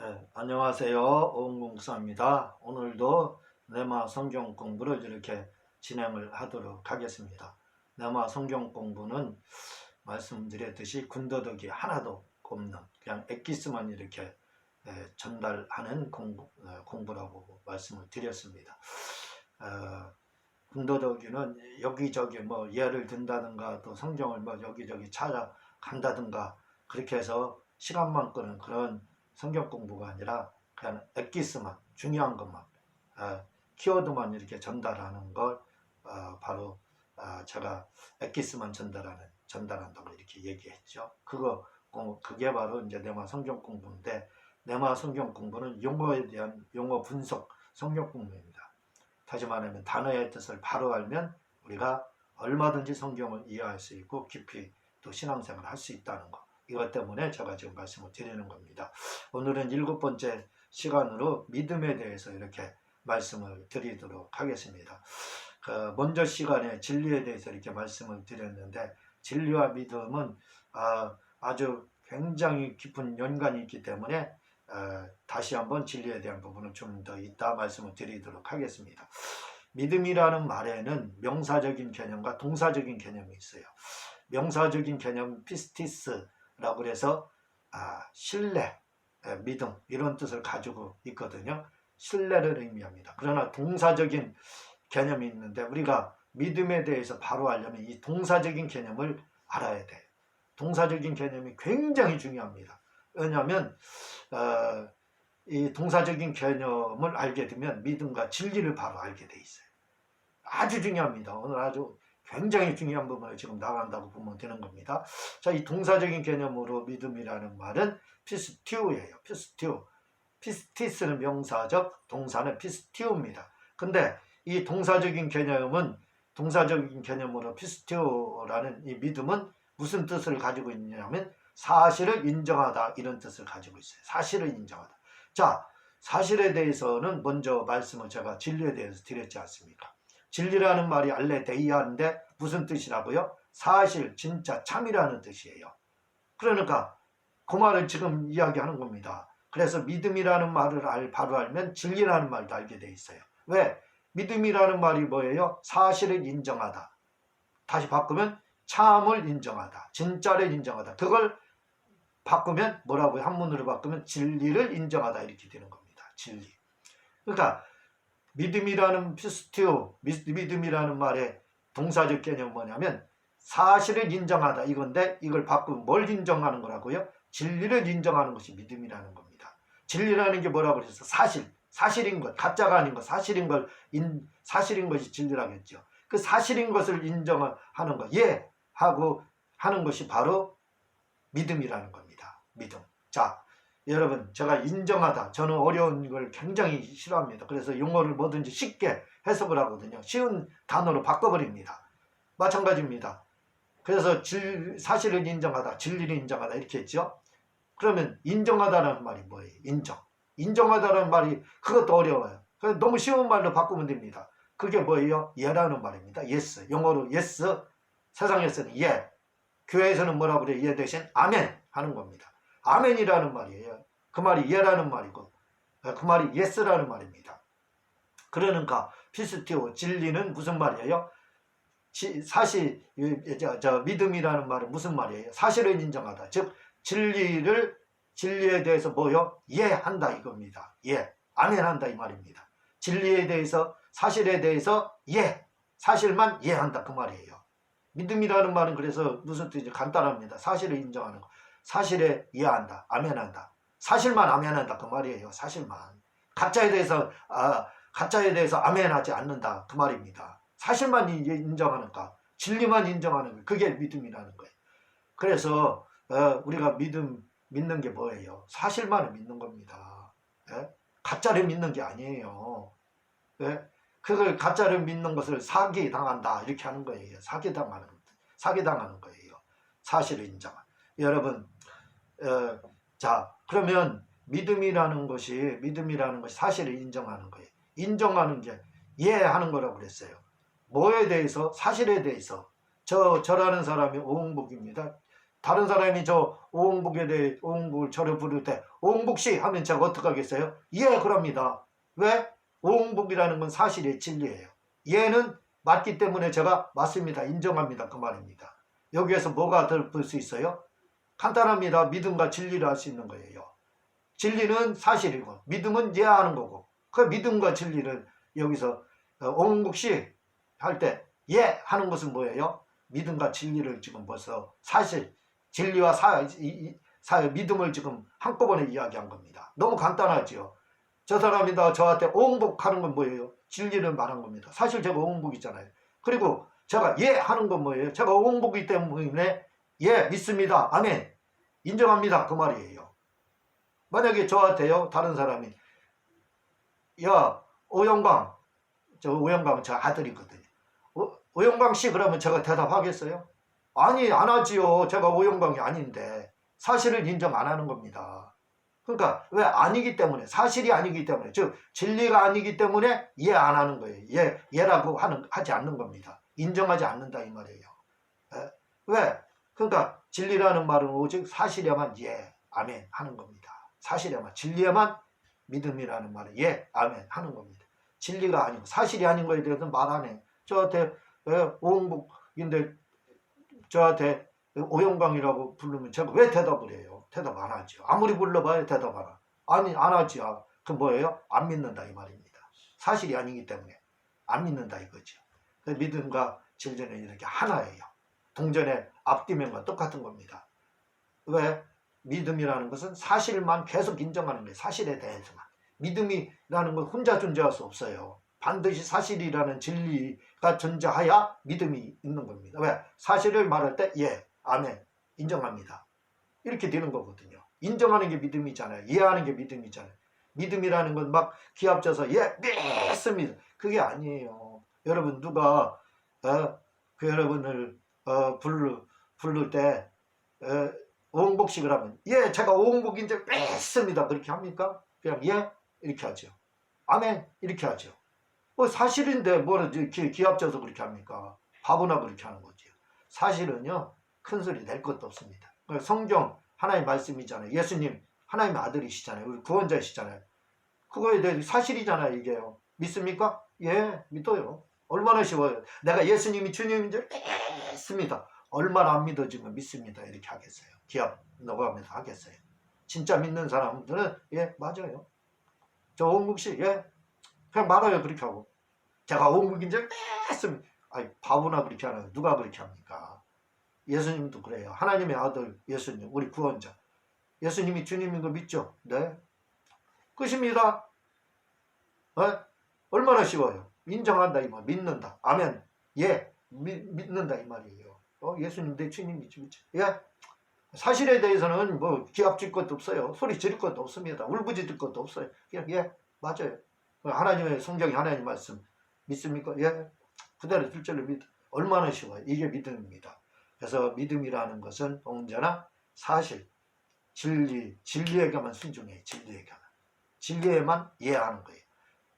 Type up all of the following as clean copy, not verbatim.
네, 안녕하세요. 오은공사입니다. 오늘도 네마 성경 공부를 이렇게 진행을 하도록 하겠습니다. 네마 성경 공부는 말씀드렸듯이 군더더기 하나도 없는 그냥 엑기스만 이렇게 전달하는 공부라고 말씀을 드렸습니다. 군더더기는 여기저기 뭐 예를 든다든가 또 성경을 뭐 여기저기 찾아간다든가 그렇게 해서 시간만 끄는 그런 성경 공부가 아니라 그냥 엑기스만 중요한 것만 키워드만 이렇게 전달하는 걸 바로 제가 엑기스만 전달한다고 이렇게 얘기했죠. 그게 바로 이제 네마 성경 공부인데, 네마 성경 공부는 용어에 대한 용어 분석 성경 공부입니다. 다시 말하면 단어의 뜻을 바로 알면 우리가 얼마든지 성경을 이해할 수 있고 깊이 또 신앙생활을 할 수 있다는 것, 이것 때문에 제가 지금 말씀을 드리는 겁니다. 오늘은 7번째 시간으로 믿음에 대해서 이렇게 말씀을 드리도록 하겠습니다. 먼저 시간에 진리에 대해서 이렇게 말씀을 드렸는데, 진리와 믿음은 아주 굉장히 깊은 연관이 있기 때문에 다시 한번 진리에 대한 부분을 좀 더 이따 말씀을 드리도록 하겠습니다. 믿음이라는 말에는 명사적인 개념과 동사적인 개념이 있어요. 명사적인 개념 피스티스라고 해서 신뢰, 믿음 이런 뜻을 가지고 있거든요. 신뢰를 의미합니다. 그러나 동사적인 개념이 있는데, 우리가 믿음에 대해서 바로 알려면 이 동사적인 개념을 알아야 돼요. 동사적인 개념이 굉장히 중요합니다. 왜냐하면 이 동사적인 개념을 알게 되면 믿음과 진리를 바로 알게 돼 있어요. 아주 중요합니다. 오늘 아주 굉장히 중요한 부분을 지금 나간다고 보면 되는 겁니다. 자, 이 동사적인 개념으로 믿음이라는 말은 피스티우예요. 피스티우. 피스티스는 명사적, 동사는 피스티우입니다. 근데 이 동사적인 개념으로 피스티우라는 이 믿음은 무슨 뜻을 가지고 있냐면 사실을 인정하다, 이런 뜻을 가지고 있어요. 사실을 인정하다. 자, 사실에 대해서는 먼저 말씀을 제가 진리에 대해서 드렸지 않습니까? 진리라는 말이 알레데이아인데 무슨 뜻이라고요? 사실, 진짜, 참이라는 뜻이에요. 그러니까 그 말을 지금 이야기하는 겁니다. 그래서 믿음이라는 말을 바로 알면 진리라는 말도 알게 돼 있어요. 왜? 믿음이라는 말이 뭐예요? 사실을 인정하다. 다시 바꾸면 참을 인정하다, 진짜를 인정하다. 그걸 바꾸면 뭐라고요? 한문으로 바꾸면 진리를 인정하다, 이렇게 되는 겁니다. 진리. 그러니까 믿음이라는 피스티오, 믿음이라는 말의 동사적 개념은 뭐냐면 사실을 인정하다 이건데, 이걸 바꾸면 뭘 인정하는 거라고요? 진리를 인정하는 것이 믿음이라는 겁니다. 진리라는 게 뭐라고 그랬어? 사실인 것, 가짜가 아닌 것, 사실인 것이 진리라고 했죠. 그 사실인 것을 인정하는 것, 하고 하는 것이 바로 믿음이라는 겁니다. 믿음. 자, 여러분, 제가 인정하다, 저는 어려운 걸 굉장히 싫어합니다. 그래서 용어를 뭐든지 쉽게 해석을 하거든요. 쉬운 단어로 바꿔버립니다. 마찬가지입니다. 그래서 사실을 인정하다, 진리를 인정하다 이렇게 했죠. 그러면 인정하다라는 말이 뭐예요? 인정하다라는 말이, 그것도 어려워요. 그래서 너무 쉬운 말로 바꾸면 됩니다. 그게 뭐예요? 예라는 말입니다. yes. 영어로 yes. 세상에서는 예. 교회에서는 뭐라고 그래요? 예 대신 아멘 하는 겁니다. 아멘이라는 말이에요. 그 말이 예라는 말이고, 그 말이 예스라는 말입니다. 그러니까 피스티오, 진리는 무슨 말이에요? 사실, 믿음이라는 말은 무슨 말이에요? 사실을 인정하다. 즉 진리에 대해서 뭐요? 예한다 이겁니다. 예, 아멘한다 이 말입니다. 진리에 대해서, 사실에 대해서 사실만 예한다 그 말이에요. 믿음이라는 말은 그래서 무슨 뜻인지 간단합니다. 사실을 인정하는 거. 사실에 이해한다, 아멘한다. 사실만 아멘한다 그 말이에요. 사실만. 가짜에 대해서 아멘하지 않는다 그 말입니다. 사실만 인정하는가, 진리만 인정하는 거, 그게 믿음이라는 거예요. 그래서 우리가 믿는 게 뭐예요? 사실만을 믿는 겁니다. 가짜를 믿는 게 아니에요. 그걸 가짜를 믿는 것을 사기당한다 이렇게 하는 거예요. 사기당하는 거예요. 사실을 인정한. 여러분, 자, 그러면 믿음이라는 것이 사실을 인정하는 거예요. 인정하는 게 하는 거라고 그랬어요. 뭐에 대해서? 사실에 대해서. 저라는 사람이 오응복입니다. 다른 사람이 저 오응복에 대해 오응복을 저를 부를 때 오응복씨 하면 제가 어떻게 하겠어요? 예, 그럽니다. 왜? 오응복이라는 건 사실의 진리예요. 예는 맞기 때문에 제가 맞습니다. 인정합니다. 그 말입니다. 여기에서 뭐가 들 수 있어요? 간단합니다. 믿음과 진리를 할 수 있는 거예요. 진리는 사실이고 믿음은 예하는 거고, 그 믿음과 진리를 여기서 오응복씨 할 때 예 하는 것은 뭐예요? 믿음과 진리를 지금 벌써 사실, 진리와 믿음을 지금 한꺼번에 이야기한 겁니다. 너무 간단하죠. 저 사람이 저한테 오응복하는 건 뭐예요? 진리를 말한 겁니다. 사실 제가 오응복이잖아요. 그리고 제가 예 하는 건 뭐예요? 제가 오응복이기 때문에 예 믿습니다. 아멘. 인정합니다. 그 말이에요. 만약에 저한테요 다른 사람이 야 오영광, 저 오영광은 저 아들이거든요. 오영광 씨 그러면 제가 대답하겠어요? 아니 안 하지요. 제가 오영광이 아닌데. 사실을 인정 안 하는 겁니다. 그러니까 왜? 아니기 때문에, 사실이 아니기 때문에, 즉 진리가 아니기 때문에 예 안 하는 거예요. 예라고 하지 않는 겁니다. 인정하지 않는다 이 말이에요. 왜? 그러니까 진리라는 말은 오직 사실에만 예 아멘 하는 겁니다. 사실에만, 진리에만 믿음이라는 말은 예 아멘 하는 겁니다. 진리가 아니고 사실이 아닌 거에 대해서는 말 안 해. 저한테 오응복인데 저한테 오영광이라고 부르면 제가 왜 대답을 해요? 대답 안 하죠. 아무리 불러봐야 대답 안 하. 아니 안 하죠. 그 뭐예요? 안 믿는다 이 말입니다. 사실이 아니기 때문에 안 믿는다 이거죠. 믿음과 진리는 이렇게 하나예요. 동전의 앞뒤면과 똑같은 겁니다. 왜? 믿음이라는 것은 사실만 계속 인정하는 거예요. 사실에 대해서만. 믿음이라는 건 혼자 존재할 수 없어요. 반드시 사실이라는 진리가 존재해야 믿음이 있는 겁니다. 왜? 사실을 말할 때 예, 아멘, 인정합니다. 이렇게 되는 거거든요. 인정하는 게 믿음이잖아요. 이해하는 게 믿음이잖아요. 믿음이라는 건 막 기합져서 예, 믿습니다. 그게 아니에요. 여러분 누가 그 여러분을 부를 때 오응복식을 하면 예, 제가 오응복인지 믿습니다. 그렇게 합니까? 그냥 예, 이렇게 하죠. 아멘, 이렇게 하죠. 사실인데 뭐를 기합져서 그렇게 합니까? 바보나 그렇게 하는 거죠. 사실은요 큰 소리 낼 것도 없습니다. 성경 하나님 말씀이잖아요. 예수님 하나님의 아들이시잖아요. 우리 구원자이시잖아요. 그거에 대해 사실이잖아요. 이게요. 믿습니까? 예, 믿어요. 얼마나 쉬워요. 내가 예수님이 주님인지 믿습니다. 얼마나 안 믿어지면 믿습니다. 이렇게 하겠어요. 기합 넣어가면서 하겠어요. 진짜 믿는 사람들은 예, 맞아요. 저 오응복씨 예, 그냥 말아요. 그렇게 하고. 제가 오응복인지 믿습니다. 아니 바보나 그렇게 하는, 누가 그렇게 합니까? 예수님도 그래요. 하나님의 아들 예수님, 우리 구원자. 예수님이 주님인 거 믿죠? 네. 끝입니다. 얼마나 쉬워요. 인정한다 이 말, 믿는다. 아멘. 예, 믿는다 이 말이에요. 예수님 내 주님이지. 예. 사실에 대해서는 뭐 기합질 것도 없어요. 소리 지를 것도 없습니다. 울부짖을 것도 없어요. 그냥 예, 맞아요. 하나님의 성경이 하나님 말씀 믿습니까? 예. 그대로 둘째로 믿. 얼마나 쉬워요. 이게 믿음입니다. 그래서 믿음이라는 것은 언제나 사실, 진리에게만 순종해요. 진리에만 이해하는 거예요.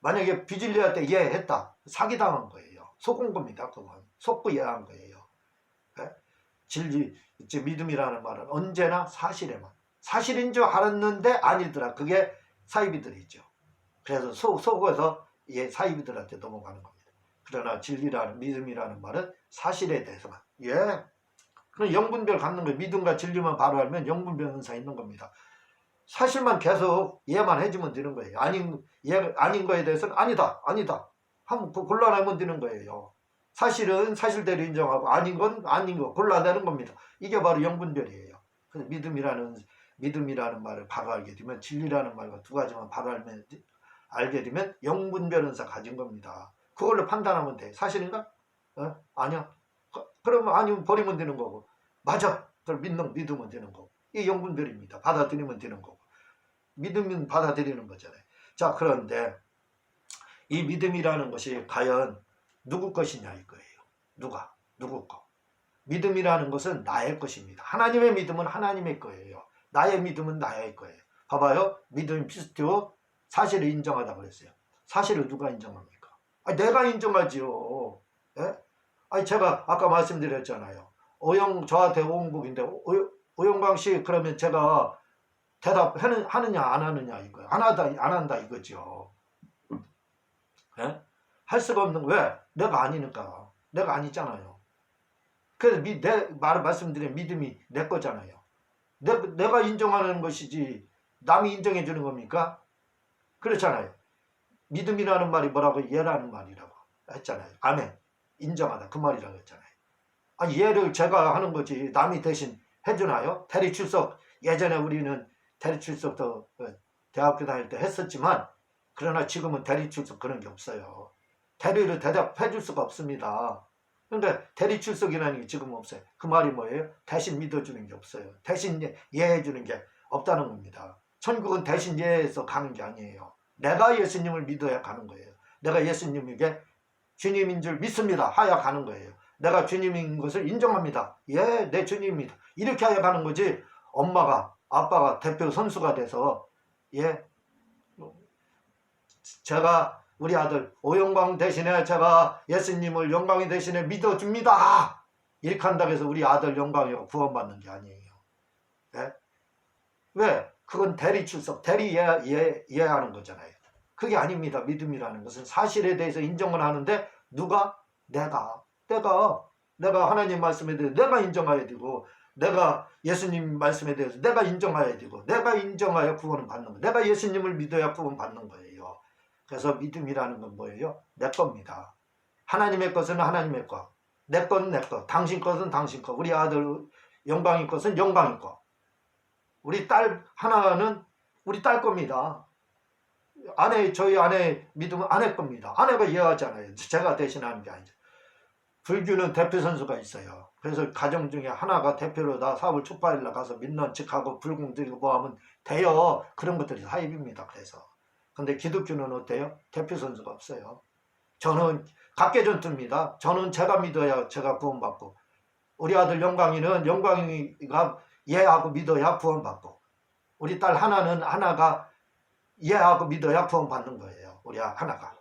만약에 비진리할 때 이해했다. 사기당한 거예요. 속은 겁니다. 그건 속고 이해한 거예요. 진리, 믿음이라는 말은 언제나 사실에만, 사실인 줄 알았는데 아니더라. 그게 사이비들이죠. 그래서 속어서 사이비들한테 넘어가는 겁니다. 그러나 진리라는, 믿음이라는 말은 사실에 대해서만. 예. 그럼 영분별 갖는 거예요. 믿음과 진리만 바로 알면 영분별 은사 있는 겁니다. 사실만 계속 이해만 해주면 되는 거예요. 아닌 거에 대해서는 아니다. 한번 골라내면 되는 거예요. 사실은 사실대로 인정하고 아닌 건 아닌 거 골라내는 겁니다. 이게 바로 영분별이에요. 그래서 믿음이라는 말을 바로 알게 되면, 진리라는 말과 두 가지만 바로 알게 되면 영분별 은사 가진 겁니다. 그걸로 판단하면 돼. 사실인가? 아니야. 그러면 아니면 버리면 되는 거고. 맞아. 그걸 믿으면 되는 거고. 이게 영분별입니다. 받아들이면 되는 거고. 믿으면 받아들이는 거잖아요. 자, 그런데 이 믿음이라는 것이 과연 누구 것이냐 이거예요. 누구 거. 믿음이라는 것은 나의 것입니다. 하나님의 믿음은 하나님의 거예요. 나의 믿음은 나의 거예요. 봐봐요. 믿음이 피스티오 사실을 인정하다 그랬어요. 사실을 누가 인정합니까? 내가 인정하지요. 예? 제가 아까 말씀드렸잖아요. 저한테 오응복인데 오영광 씨 그러면 제가 대답하느냐 안 하느냐 이거예요. 안 한다 이거죠. 예? 할 수가 없는 거 왜? 내가 아니니까. 내가 아니잖아요. 그래서 말씀드린 믿음이 내 거잖아요. 내가 인정하는 것이지 남이 인정해 주는 겁니까? 그렇잖아요. 믿음이라는 말이 뭐라고? 예라는 말이라고 했잖아요. 아멘. 인정하다 그 말이라고 했잖아요. 아니 예를 제가 하는 거지 남이 대신 해주나요? 대리출석 예전에 우리는 대리출석도 대학교 다닐 때 했었지만 그러나 지금은 대리출석 그런 게 없어요. 대리를 대답해 줄 수가 없습니다. 그런데 대리출석이라는 게 지금 없어요. 그 말이 뭐예요? 대신 믿어주는 게 없어요. 대신 예해 주는 게 없다는 겁니다. 천국은 대신 예해서 가는 게 아니에요. 내가 예수님을 믿어야 가는 거예요. 내가 예수님에게 주님인 줄 믿습니다 하야 가는 거예요. 내가 주님인 것을 인정합니다. 예, 내 주님입니다. 이렇게 하야 가는 거지. 엄마가 아빠가 대표 선수가 돼서 예, 제가 우리 아들 오영광 대신에 제가 예수님을 영광이 대신에 믿어줍니다. 이렇게 한다고 해서 우리 아들 영광이고 구원받는 게 아니에요. 예? 왜? 그건 대리 출석, 대리 이해하는 거잖아요. 그게 아닙니다. 믿음이라는 것은 사실에 대해서 인정을 하는데 누가? 내가 하나님 말씀에 대해서 내가 인정해야 되고 내가 예수님 말씀에 대해서 내가 인정해야 되고 내가 인정하여 구원을 받는 거예요. 내가 예수님을 믿어야 구원 받는 거예요. 그래서 믿음이라는 건 뭐예요? 내 겁니다. 하나님의 것은 하나님의 것, 내 건 내 것, 당신 것은 당신 것, 우리 아들 영광의 것은 영광의 것, 우리 딸 하나는 우리 딸 겁니다. 저희 아내 믿음은 아내 겁니다. 아내가 이해하잖아요. 제가 대신하는 게 아니죠. 불교는 대표 선수가 있어요. 그래서 가정 중에 하나가 대표로 다 사업을 축발일러 가서 믿는 척하고 불공 들고 뭐 하면 돼요. 그런 것들이 사입입니다. 그래서. 근데 기독교는 어때요? 대표 선수가 없어요. 저는 각계전투입니다. 저는 제가 믿어야 제가 구원받고 우리 아들 영광이는 영광이가 이해하고 믿어야 구원받고 우리 딸 하나가 이해하고 믿어야 구원받는 거예요. 우리 하나가.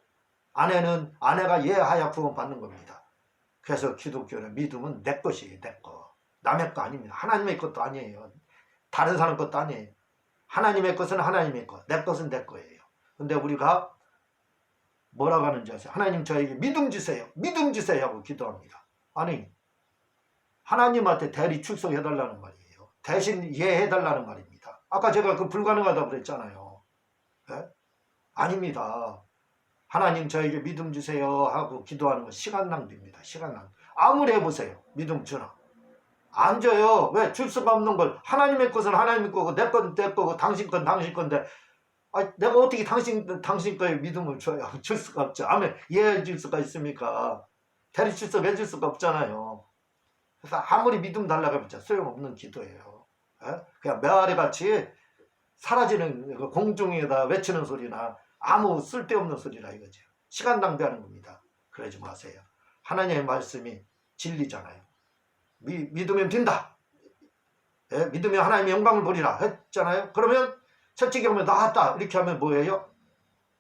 아내는 아내가 이해하여 구원받는 겁니다. 그래서 기독교는 믿음은 내 것이에요. 내 거. 남의 거 아닙니다. 하나님의 것도 아니에요. 다른 사람 것도 아니에요. 하나님의 것은 하나님의 것, 내 것은 내 거예요. 근데 우리가 뭐라고 하는지 아세요? 하나님 저에게 믿음 주세요. 믿음 주세요 하고 기도합니다. 아니 하나님한테 대리 출석해달라는 말이에요. 대신 이해해달라는 말입니다. 아까 제가 그 불가능하다고 그랬잖아요. 네? 아닙니다. 하나님 저에게 믿음 주세요 하고 기도하는 건 시간 낭비입니다. 시간 낭비. 아무리 해보세요. 믿음 주나. 안 줘요. 왜? 줄 수가 없는 걸. 하나님의 것은 하나님의 거고 내 건 내 거고 당신 건 당신 건데 내가 어떻게 당신 거에 믿음을 줘요? 줄 수가 없죠. 아멘. 이해해 줄 수가 있습니까? 대리 출석 해줄 수가 없잖아요. 그래서 아무리 믿음 달라고 해봤자 소용없는 기도예요. 그냥 메아리같이 사라지는 공중에다 외치는 소리나 아무 쓸데없는 소리라 이거죠. 시간 낭비하는 겁니다. 그러지 마세요. 하나님의 말씀이 진리잖아요. 믿으면 된다. 믿으면 하나님의 영광을 보리라 했잖아요. 그러면 솔직히 하면 나왔다 이렇게 하면 뭐예요?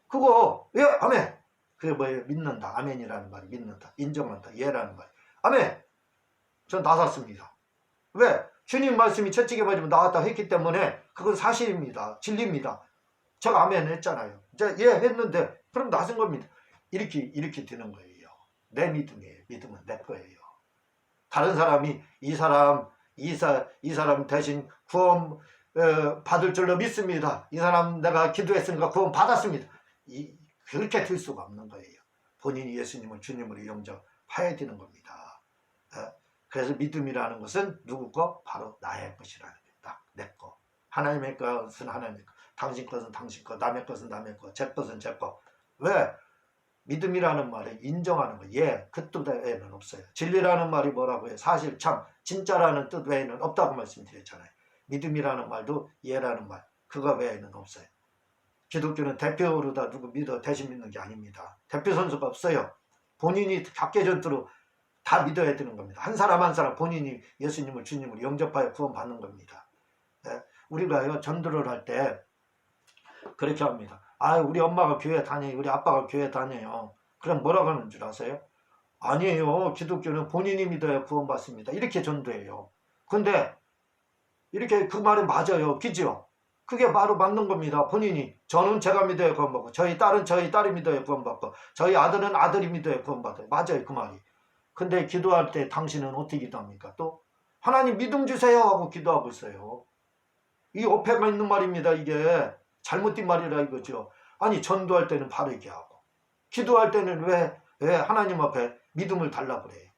그거 예 아멘. 그게 뭐예요? 믿는다. 아멘이라는 말이 믿는다. 인정한다. 예라는 말. 아멘. 전 나섰습니다. 왜? 주님 말씀이 채찍에 맞으면 나왔다 했기 때문에 그건 사실입니다. 진리입니다. 제가 아멘 했잖아요. 제가 예 했는데 그럼 나선 겁니다. 이렇게 되는 거예요. 내 믿음이에요. 믿음은 내 거예요. 다른 사람이 이 사람 대신 구원 받을 줄로 믿습니다. 이 사람 내가 기도했으니까 구원 받았습니다. 그렇게 될 수가 없는 거예요. 본인이 예수님을 주님으로 영접해야 되는 겁니다. 그래서 믿음이라는 것은 누구 거? 바로 나의 것이라는 게 딱 내 거. 하나님의 것은 하나님의 것, 당신 것은 당신 것, 남의 것은 남의 것, 제 것은 제 것. 왜? 믿음이라는 말에 인정하는 거. 예, 그 뜻 외에는 없어요. 진리라는 말이 뭐라고 해요? 사실 참 진짜라는 뜻 외에는 없다고 말씀드렸잖아요. 믿음이라는 말도 예라는 말, 그거 외에는 없어요. 기독교는 대표로 다 누구 믿어 대신 믿는 게 아닙니다. 대표 선수가 없어요. 본인이 각계전투로 다 믿어야 되는 겁니다. 한 사람 한 사람 본인이 예수님을 주님으로 영접하여 구원받는 겁니다. 우리가요 전도를 할 때 그렇게 합니다. 우리 엄마가 교회 다녀요. 우리 아빠가 교회 다녀요. 그럼 뭐라고 하는 줄 아세요? 아니에요. 기독교는 본인이 믿어야 구원받습니다. 이렇게 전도해요. 근데 이렇게 그 말이 맞아요. 그죠? 그게 바로 맞는 겁니다. 본인이 저는 제가 믿어야 구원받고 저희 딸은 저희 딸이 믿어야 구원받고 저희 아들은 아들이 믿어야 구원받아요. 맞아요. 그 말이. 근데 기도할 때 당신은 어떻게 기도합니까? 또 하나님 믿음 주세요 하고 기도하고 있어요. 이 어폐가 있는 말입니다. 이게 잘못된 말이라 이거죠. 아니 전도할 때는 바르게 하고 기도할 때는 왜 하나님 앞에 믿음을 달라고 그래요.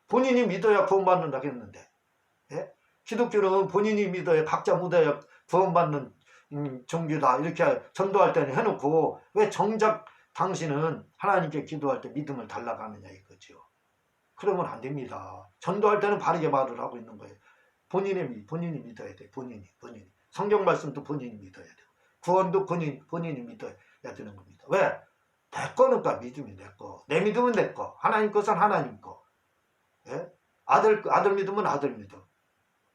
본인이 믿어야 구원받는다고 했는데 예? 기독교는 본인이 믿어야 각자 믿어야 구원받는 종교다 이렇게 전도할 때는 해놓고 왜 정작 당신은 하나님께 기도할 때 믿음을 달라고 하느냐 이거죠. 그러면 안 됩니다. 전도할 때는 바르게 말을 하고 있는 거예요. 본인이 믿어야 돼. 본인이. 성경 말씀도 본인이 믿어야 돼. 구원도 본인이 믿어야 되는 겁니다. 왜? 내 거니까 믿음이 내 거. 내 믿음은 내 거. 하나님 것은 하나님 거. 예? 아들 믿음은 아들 믿음.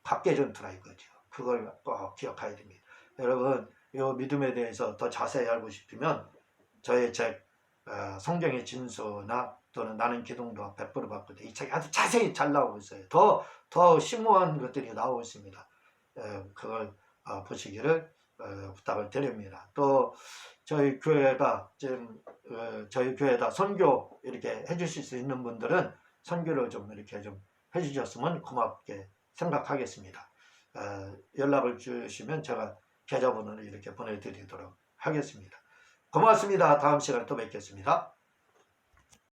각계 전투라 이거죠. 그걸 꼭 기억해야 됩니다. 여러분, 이 믿음에 대해서 더 자세히 알고 싶으면 저의 책 성경의 진수나 또는 나는 기둥도 100% 받거든. 이 책이 아주 자세히 잘 나오고 있어요. 더 심오한 것들이 나오고 있습니다. 그걸 보시기를 부탁을 드립니다. 또 저희 교회가 지금 저희 교회다 선교 이렇게 해주실 수 있는 분들은 선교를 좀 이렇게 좀 해주셨으면 고맙게 생각하겠습니다. 연락을 주시면 제가 계좌번호를 이렇게 보내드리도록 하겠습니다. 고맙습니다. 다음 시간에 또 뵙겠습니다.